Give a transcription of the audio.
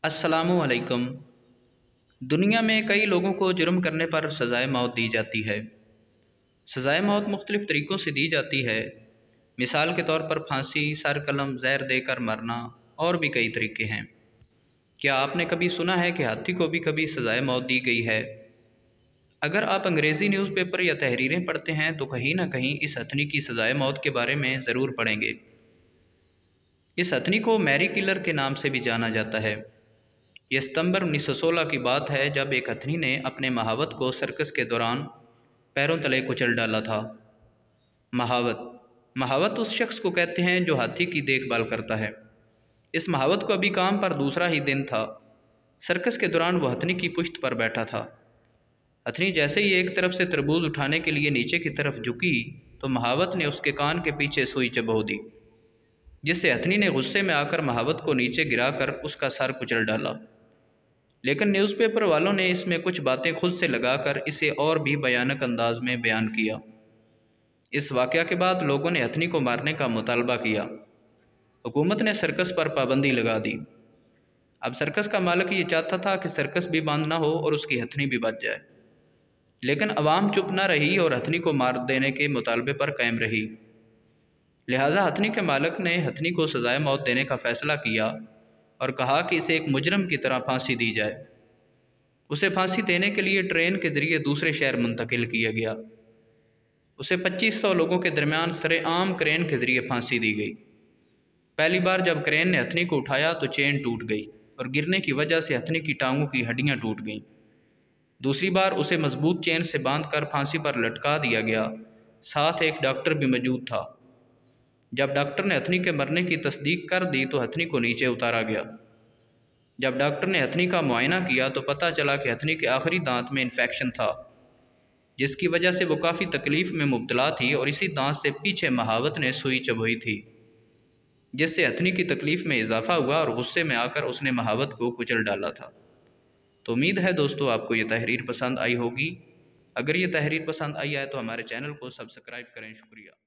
अस्सलामुअलैकुम। दुनिया में कई लोगों को जुर्म करने पर सज़ाए मौत दी जाती है। सज़ाए मौत मुख्तलिफ़ तरीक़ों से दी जाती है। मिसाल के तौर पर फांसी, सर कलम, ज़हर देकर मरना और भी कई तरीक़े हैं। क्या आपने कभी सुना है कि हाथी को भी कभी सज़ाए मौत दी गई है? अगर आप अंग्रेज़ी न्यूज़पेपर या तहरीरें पढ़ते हैं तो कहीं ना कहीं इस हथनी की सज़ाए मौत के बारे में ज़रूर पढ़ेंगे। इस हथनी को मैरी किलर के नाम से भी जाना जाता है। यह सितंबर 1916 की बात है जब एक हथनी ने अपने महावत को सर्कस के दौरान पैरों तले कुचल डाला था। महावत महावत उस शख्स को कहते हैं जो हाथी की देखभाल करता है। इस महावत को अभी काम पर दूसरा ही दिन था। सर्कस के दौरान वह हथनी की पुश्त पर बैठा था। हथनी जैसे ही एक तरफ से तरबूज उठाने के लिए नीचे की तरफ झुकी तो महावत ने उसके कान के पीछे सुई चबो दी, जिससे हथनी ने गुस्से में आकर महावत को नीचे गिराकर उसका सर कुचल डाला। लेकिन न्यूज़पेपर वालों ने इसमें कुछ बातें खुद से लगाकर इसे और भी भयानक अंदाज में बयान किया। इस वाक़या के बाद लोगों ने हथनी को मारने का मुतालबा किया। हुकूमत ने सर्कस पर पाबंदी लगा दी। अब सर्कस का मालिक ये चाहता था कि सर्कस भी बंद ना हो और उसकी हथनी भी बच जाए, लेकिन अवाम चुप न रही और हथनी को मार देने के मुतालबे पर कायम रही। लिहाजा हथनी के मालिक ने हथनी को सज़ाए मौत देने का फ़ैसला किया और कहा कि इसे एक मुजरम की तरह फांसी दी जाए। उसे फांसी देने के लिए ट्रेन के ज़रिए दूसरे शहर मुंतकिल किया गया। उसे 2500 लोगों के दरमियान सरेआम क्रेन के ज़रिए फांसी दी गई। पहली बार जब क्रेन ने हथनी को उठाया तो चेन टूट गई और गिरने की वजह से हथनी की टांगों की हड्डियाँ टूट गईं। दूसरी बार उसे मजबूत चेन से बांधकर फांसी पर लटका दिया गया। साथ एक डॉक्टर भी मौजूद था। जब डॉक्टर ने हथनी के मरने की तस्दीक कर दी तो हथनी को नीचे उतारा गया। जब डॉक्टर ने हथनी का मुआयना किया तो पता चला कि हथनी के आखिरी दांत में इन्फेक्शन था, जिसकी वजह से वो काफ़ी तकलीफ़ में मुब्तला थी और इसी दांत से पीछे महावत ने सुई चबोई थी, जिससे हथनी की तकलीफ़ में इजाफा हुआ और गुस्से में आकर उसने महावत को कुचल डाला था। तो उम्मीद है दोस्तों आपको ये तहरीर पसंद आई होगी। अगर ये तहरीर पसंद आई है तो हमारे चैनल को सब्सक्राइब करें। शुक्रिया।